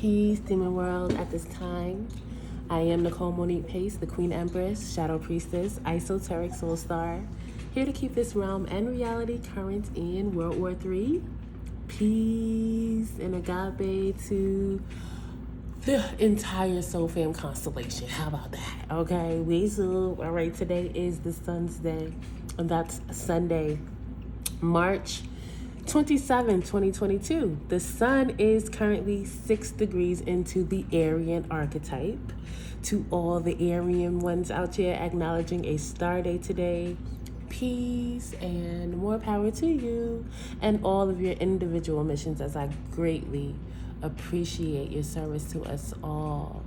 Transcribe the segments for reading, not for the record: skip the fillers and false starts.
Peace, Demon World. At this time, I am Nicole Monique Pace, the Queen Empress, Shadow Priestess, Esoteric Soul Star, here to keep this realm and reality current in World War III. Peace and agape to the entire Soul Fam constellation. How about that? Okay, all right, today is the Sun's Day, and that's Sunday, March 27, 2022. The sun is currently 6 degrees into the Aryan archetype. To all the Aryan ones out here acknowledging a star day today, peace and more power to you and all of your individual missions, as I greatly appreciate your service to us all.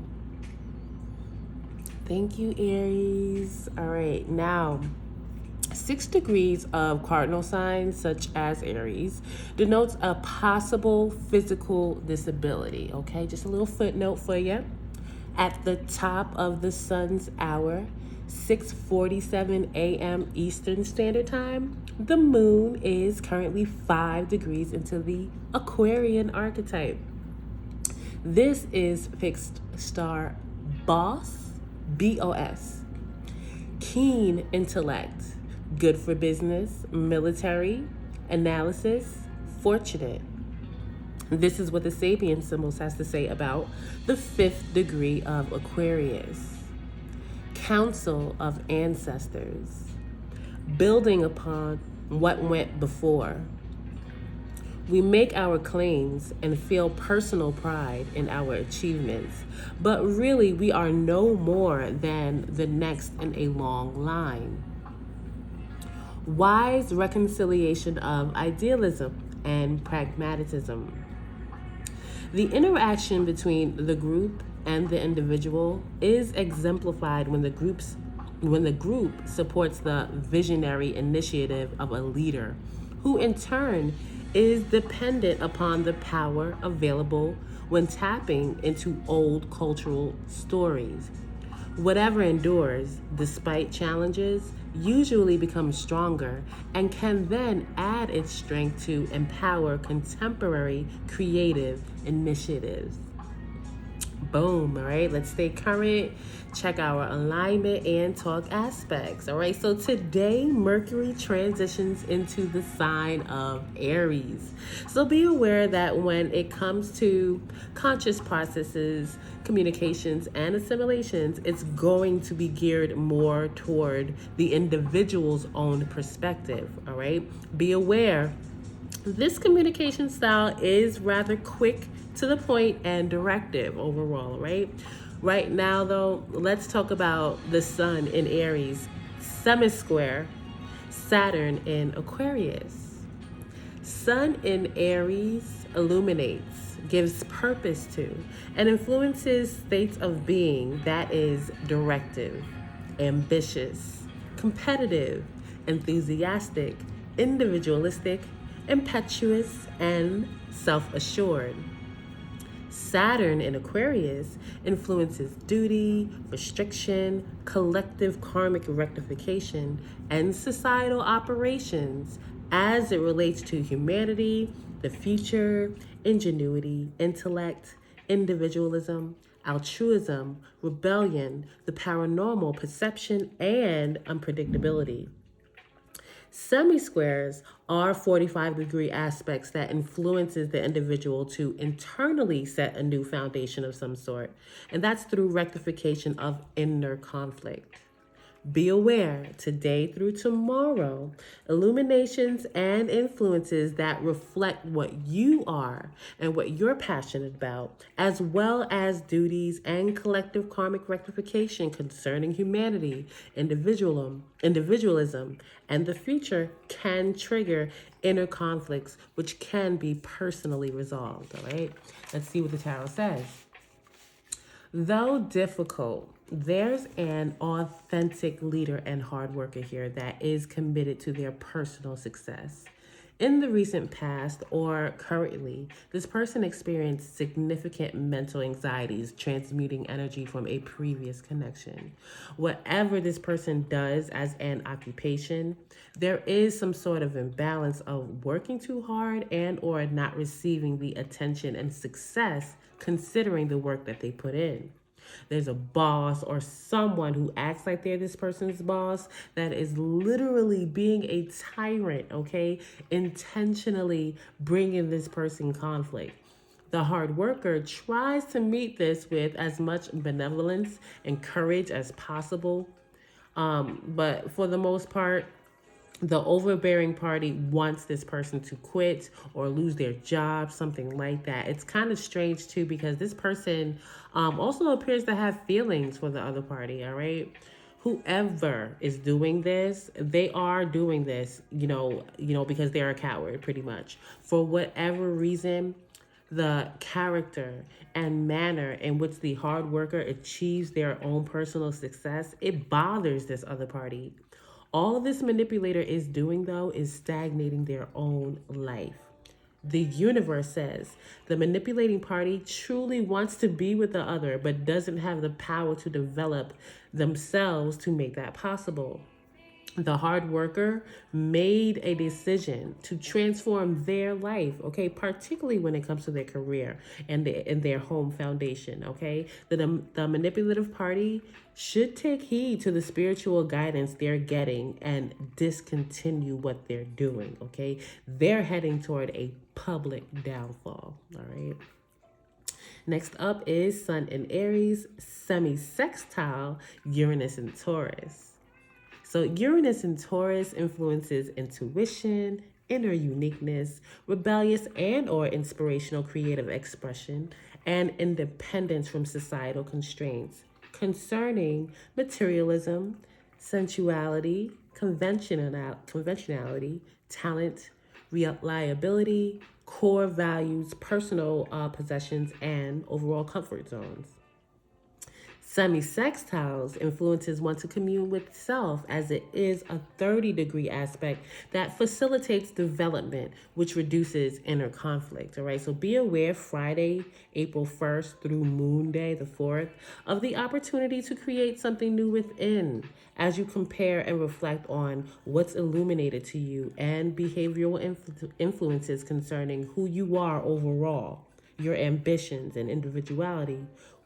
Thank you, Aries. All right, now 6 degrees of cardinal signs, such as Aries, denotes a possible physical disability. Okay, just a little footnote for you. At the top of the sun's hour, 6:47 a.m. Eastern Standard Time, the moon is currently 5 degrees into the Aquarian archetype. This is fixed star boss, BOS. Keen intellect, good for business, military, analysis, fortunate. This is what the Sabian Symbols has to say about the 5th degree of Aquarius. Council of ancestors, building upon what went before. We make our claims and feel personal pride in our achievements, but really we are no more than the next in a long line. Wise reconciliation of idealism and pragmatism. The interaction between the group and the individual is exemplified when the group supports the visionary initiative of a leader, who in turn is dependent upon the power available when tapping into old cultural stories. Whatever endures, despite challenges, usually becomes stronger and can then add its strength to empower contemporary creative initiatives. Boom, all right, let's stay current, check our alignment and talk aspects. All right, so today Mercury transitions into the sign of Aries. So be aware that when it comes to conscious processes, communications, and assimilations, it's going to be geared more toward the individual's own perspective. All right, be aware this communication style is rather quick, to the point, and directive overall, right? Right now, though, let's talk about the sun in Aries, semisquare, Saturn in Aquarius. Sun in Aries illuminates, gives purpose to, and influences states of being that is directive, ambitious, competitive, enthusiastic, individualistic, impetuous, and self-assured. Saturn in Aquarius influences duty, restriction, collective karmic rectification, and societal operations as it relates to humanity, the future, ingenuity, intellect, individualism, altruism, rebellion, the paranormal, perception, and unpredictability. Semisquares are 45-degree aspects that influences the individual to internally set a new foundation of some sort, and that's through rectification of inner conflict. Be aware, today through tomorrow, illuminations and influences that reflect what you are and what you're passionate about, as well as duties and collective karmic rectification concerning humanity, individualism, and the future, can trigger inner conflicts, which can be personally resolved. All right, let's see what the tarot says. Though difficult, there's an authentic leader and hard worker here that is committed to their personal success. In the recent past or currently, this person experienced significant mental anxieties transmuting energy from a previous connection. Whatever this person does as an occupation, there is some sort of imbalance of working too hard and or not receiving the attention and success considering the work that they put in. There's a boss or someone who acts like they're this person's boss that is literally being a tyrant, okay? Intentionally bringing this person conflict. The hard worker tries to meet this with as much benevolence and courage as possible. But for the most part, the overbearing party wants this person to quit or lose their job, something like that. It's kind of strange too because this person also appears to have feelings for the other party, all right? Whoever is doing this, they are doing this, because they're a coward pretty much. For whatever reason, the character and manner in which the hard worker achieves their own personal success, it bothers this other party. All this manipulator is doing, though, is stagnating their own life. The universe says the manipulating party truly wants to be with the other, but doesn't have the power to develop themselves to make that possible. The hard worker made a decision to transform their life, okay, particularly when it comes to their career and their home foundation, okay? The manipulative party should take heed to the spiritual guidance they're getting and discontinue what they're doing, okay? They're heading toward a public downfall, all right? Next up is Sun in Aries, semi-sextile, Uranus and Taurus. So Uranus in Taurus influences intuition, inner uniqueness, rebellious and or inspirational creative expression, and independence from societal constraints concerning materialism, sensuality, conventionality, talent, reliability, core values, personal possessions, and overall comfort zones. Semi-sextiles influences want to commune with self as it is a 30-degree aspect that facilitates development, which reduces inner conflict. All right, so be aware Friday, April 1st through Moon Day, the 4th, of the opportunity to create something new within as you compare and reflect on what's illuminated to you and behavioral influences concerning who you are overall, your ambitions and individuality,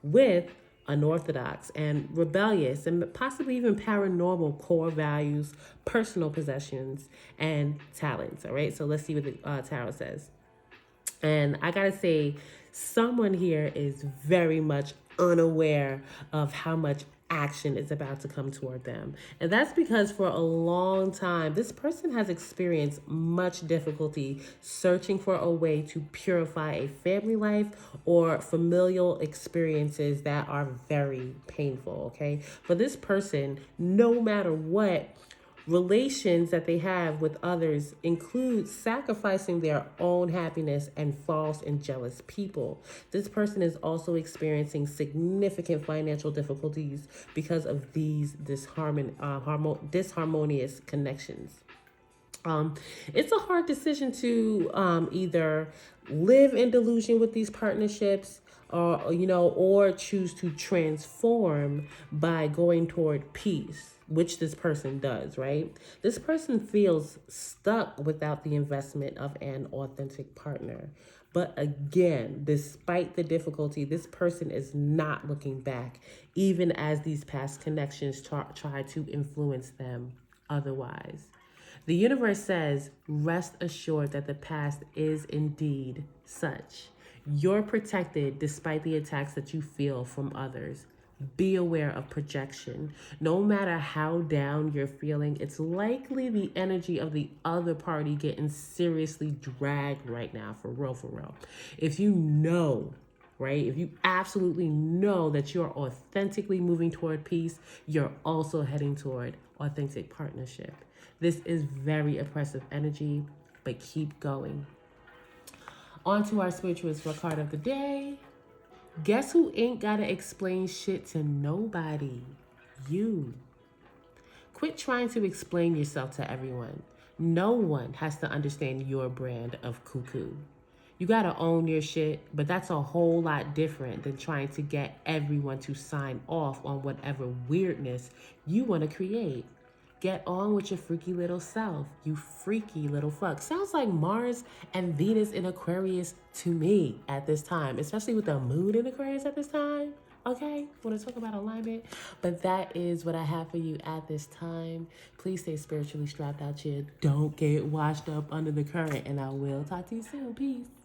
with unorthodox and rebellious and possibly even paranormal core values, personal possessions, and talents. All right, so let's see what the tarot says. And I gotta say, someone here is very much unaware of how much action is about to come toward them. And that's because for a long time, this person has experienced much difficulty searching for a way to purify a family life or familial experiences that are very painful, okay? For this person, no matter what, relations that they have with others include sacrificing their own happiness and false and jealous people. This person is also experiencing significant financial difficulties because of these disharmonious connections. It's a hard decision to either live in delusion with these partnerships or choose to transform by going toward peace, which this person does, right? This person feels stuck without the investment of an authentic partner. But again, despite the difficulty, this person is not looking back, even as these past connections try to influence them otherwise. The universe says, rest assured that the past is indeed such. You're protected despite the attacks that you feel from others. Be aware of projection. No matter how down you're feeling, it's likely the energy of the other party getting seriously dragged right now, for real, for real. If you know, right, if you absolutely know that you're authentically moving toward peace, you're also heading toward authentic partnership. This is very oppressive energy, but keep going. On to our spiritualist card of the day. Guess who ain't gotta explain shit to nobody? You. Quit trying to explain yourself to everyone. No one has to understand your brand of cuckoo. You gotta own your shit, but that's a whole lot different than trying to get everyone to sign off on whatever weirdness you wanna create. Get on with your freaky little self, you freaky little fuck. Sounds like Mars and Venus in Aquarius to me at this time, especially with the moon in Aquarius at this time. Okay, want to talk about alignment? But that is what I have for you at this time. Please stay spiritually strapped out here. Don't get washed up under the current, and I will talk to you soon. Peace.